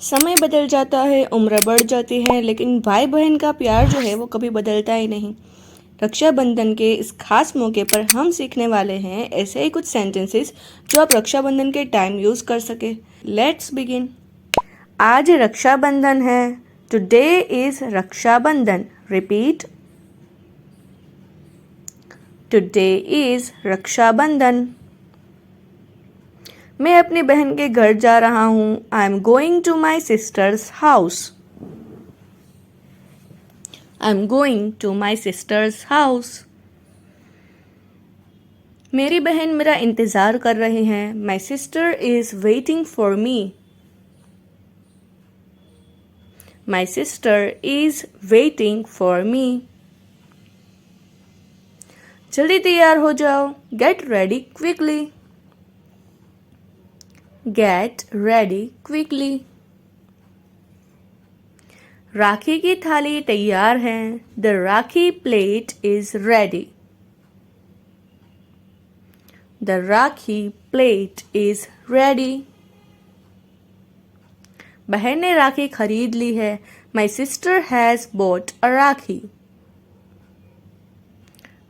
समय बदल जाता है, उम्र बढ़ जाती है, लेकिन भाई बहन का प्यार जो है वो कभी बदलता ही नहीं। रक्षाबंधन के इस खास मौके पर हम सीखने वाले हैं ऐसे ही कुछ सेंटेंसेस जो आप रक्षाबंधन के टाइम यूज़ कर सके। Let's begin. आज रक्षाबंधन है। Today is Raksha Bandhan. Repeat. Today is Raksha Bandhan. मैं अपनी बहन के घर जा रहा हूँ। I am going to my sister's house. I am going to my sister's house. मेरी बहन मेरा इंतज़ार कर रही हैं। My sister is waiting for me. My sister is waiting for me. जल्दी तैयार हो जाओ। Get ready quickly. Get ready quickly. Rakhi की थाली तैयार है। The rakhi plate is ready. The rakhi plate is ready. बहन ने राखी खरीद ली है। My sister has bought a rakhi.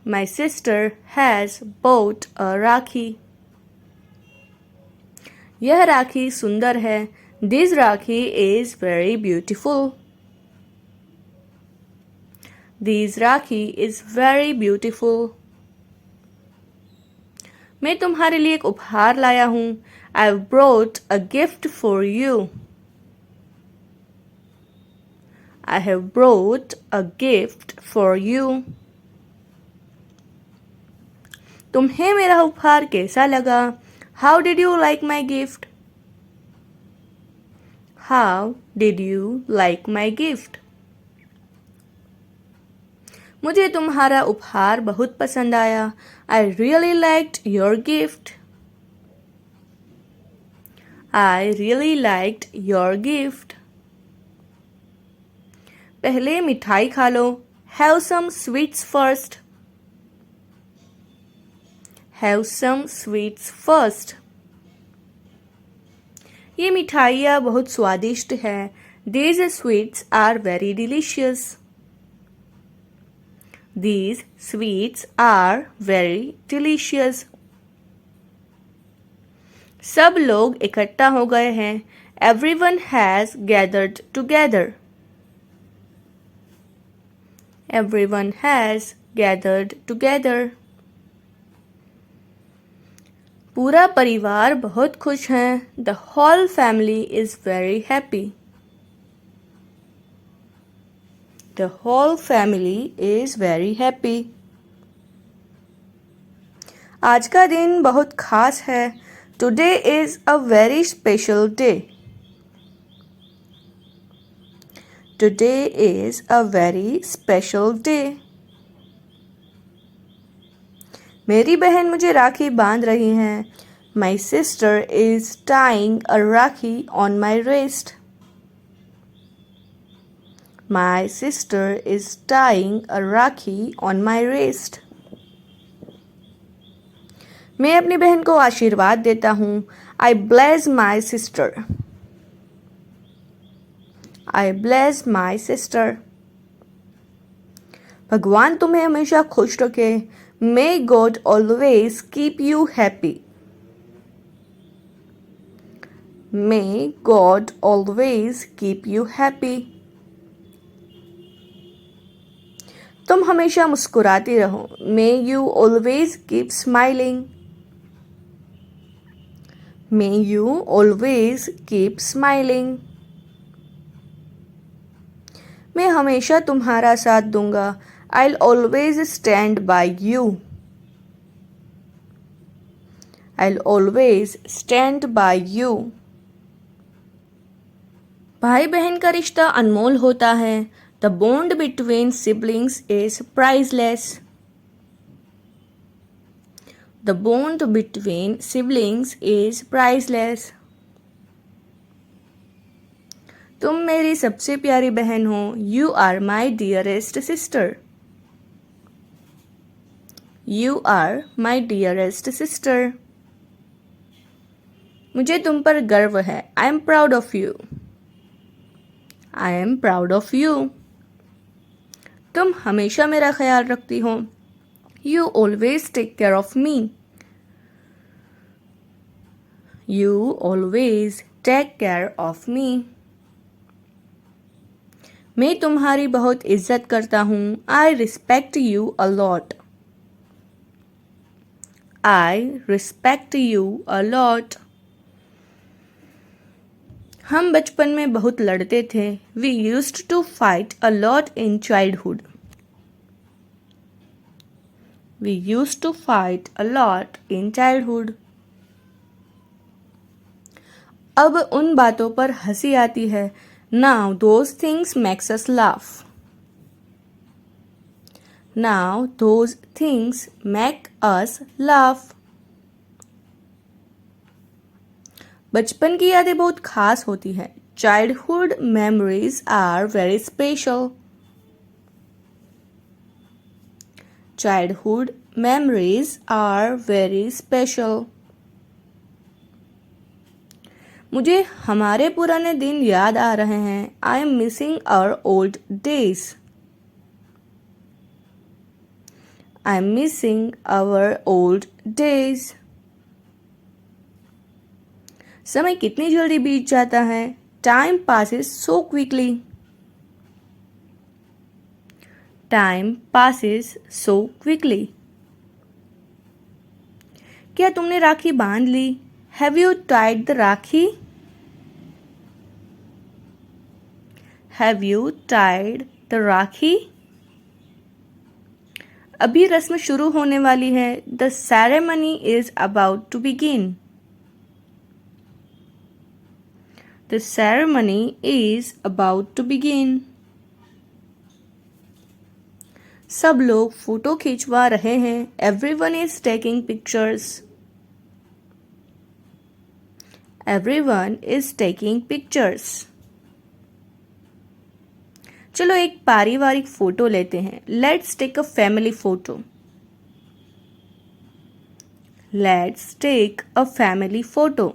My sister has bought a rakhi. यह राखी सुंदर है। This rakhi is very beautiful. This rakhi is very beautiful. मैं तुम्हारे लिए एक उपहार लाया हूँ। I have brought a gift for you. I have brought a gift for you. तुम्हें मेरा उपहार कैसा लगा? How did you like my gift? How did you like my gift? मुझे तुम्हारा उपहार बहुत पसंद आया। I really liked your gift. I really liked your gift. पहले मिठाई खा लो। Have some sweets first. Have some sweets first. ये मिठाइयाँ बहुत स्वादिष्ट है। These sweets are very delicious. These sweets are very delicious. सब लोग इकट्ठा हो गए हैं। Everyone has gathered together. Everyone has gathered together. पूरा परिवार बहुत खुश है। The whole family is very happy. The whole family is very happy. आज का दिन बहुत खास है। Today is a very special day. Today is a very special day. मेरी बहन मुझे राखी बांध रही है। My sister is tying a rakhi on my wrist. My sister is tying a rakhi on my wrist. मैं अपनी बहन को आशीर्वाद देता हूँ। I bless my sister. I bless my sister. भगवान तुम्हें हमेशा खुश रखे। May God always keep you happy. May God always keep you happy. तुम हमेशा मुस्कुराती रहो। May you always keep smiling. May you always keep smiling. मैं हमेशा तुम्हारा साथ दूंगा। I'll always stand by you. I'll always stand by you. भाई बहन का रिश्ता अनमोल होता है। The bond between siblings is priceless. The bond between siblings is priceless. तुम मेरी सबसे प्यारी बहन हो। You are my dearest sister. You are my dearest sister. मुझे तुम पर गर्व है। I am proud of you. I am proud of you. तुम हमेशा मेरा ख्याल रखती हो. You always take care of me. You always take care of me. मैं तुम्हारी बहुत इज्जत करता हूँ. I respect you a lot. I respect you a lot. हम बचपन में बहुत लड़ते थे. We used to fight a lot in childhood. We used to fight a lot in childhood. अब उन बातों पर हंसी आती है. Now those things makes us laugh. Now those things make us laugh. बचपन की यादें बहुत खास होती है. Childhood memories are very special. Childhood memories are very special. मुझे हमारे पुराने दिन याद आ रहे हैं. I am missing our old days. I am missing our old days. समय कितनी जल्दी बीत जाता है. Time passes so quickly. Time passes so quickly. क्या तुमने राखी बांध ली? Have you tied the rakhi? Have you tied the राखी? अभी रस्म शुरू होने वाली है. The ceremony is about to begin. The ceremony is about to begin. सब लोग फोटो खिंचवा रहे हैं. Everyone is taking pictures. Everyone is taking pictures. चलो एक पारिवारिक फोटो लेते हैं. Let's take a family photo. Let's take a family photo.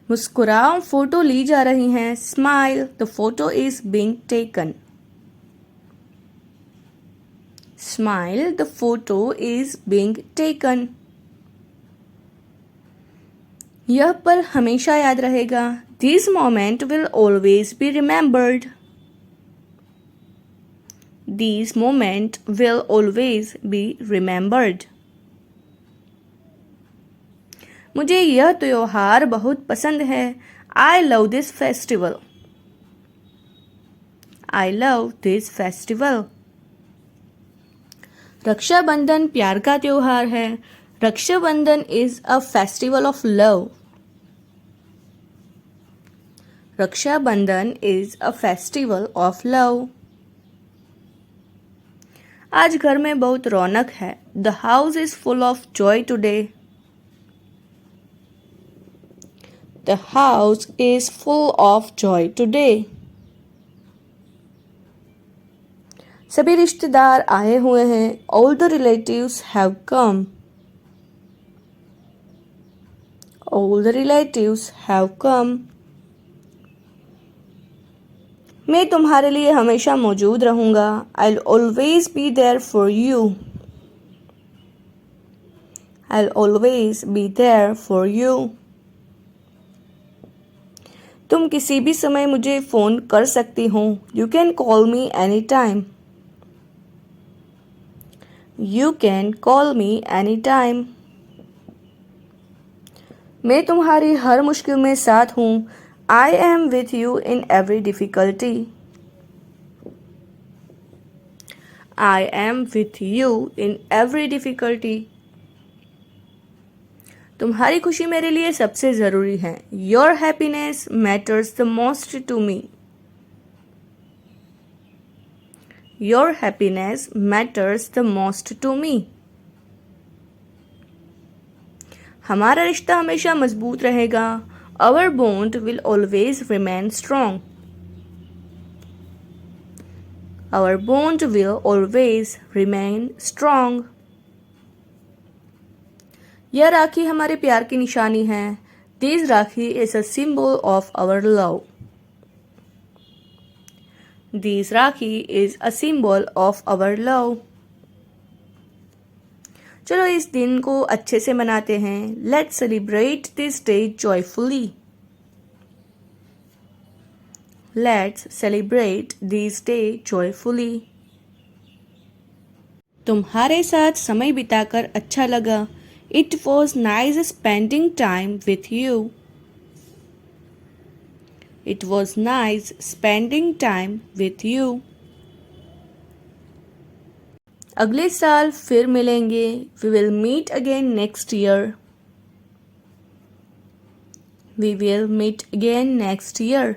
मुस्कुराओ, फोटो ली जा रही हैं. Smile, the photo is being taken. Smile, the photo is being taken. यह पल हमेशा याद रहेगा. This moment will always be remembered. This moment will always be remembered. मुझे यह त्योहार बहुत पसंद है. I love this festival. I love this festival. Rakshabandhan प्यार का त्योहार है. Rakshabandhan is a festival of love. Rakshabandhan is a festival of love. आज घर में बहुत रौनक है. The house is full of joy today. The house is full of joy today. सभी रिश्तेदार आए हुए हैं. All the relatives have come. All the relatives have come. मैं तुम्हारे लिए हमेशा मौजूद रहूंगा. I'll always be there for you. I'll always be there for you. तुम किसी भी समय मुझे फ़ोन कर सकती हो. You can call me anytime. You can call me anytime. मैं तुम्हारी हर मुश्किल में साथ हूँ. I am with you in every difficulty. I am with you in every difficulty. तुम्हारी खुशी मेरे लिए सबसे ज़रूरी है. Your happiness matters the most to me. Your happiness matters the most to me. हमारा रिश्ता हमेशा मजबूत रहेगा. Our bond will always remain strong. Our bond will always remain strong. यह राखी हमारे प्यार की निशानी है. This rakhi is a symbol of our love. This Rakhi is a symbol of our love. चलो इस दिन को अच्छे से मनाते हैं. Let's celebrate this day joyfully. Let's celebrate this day joyfully. तुम्हारे साथ समय बिताकर अच्छा लगा. It was nice spending time with you. It was nice spending time with you. अगले साल फिर मिलेंगे. We will meet again next year. We will meet again next year.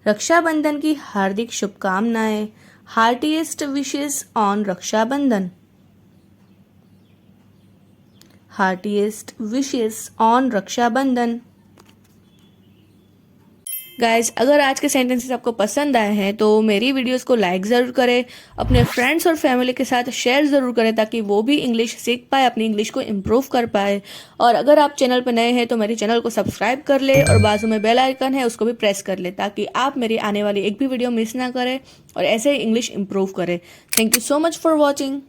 Rakshabandhan की हार्दिक शुभकामनाएं. Heartiest wishes on Rakshabandhan. Heartiest wishes on Rakshabandhan. Guys, अगर आज के sentences आपको पसंद आए हैं तो मेरी वीडियोस को लाइक ज़रूर करें, अपने फ्रेंड्स और फैमिली के साथ शेयर ज़रूर करें ताकि वो भी इंग्लिश सीख पाए, अपनी इंग्लिश को इम्प्रूव कर पाए. और अगर आप चैनल पर नए हैं तो मेरे चैनल को सब्सक्राइब कर ले और बाजू में बेल आइकन है उसको भी प्रेस कर ले ताकि आप मेरी आने वाली एक भी वीडियो मिस ना करें और ऐसे ही इंग्लिश इम्प्रूव करें. Thank you so much for watching.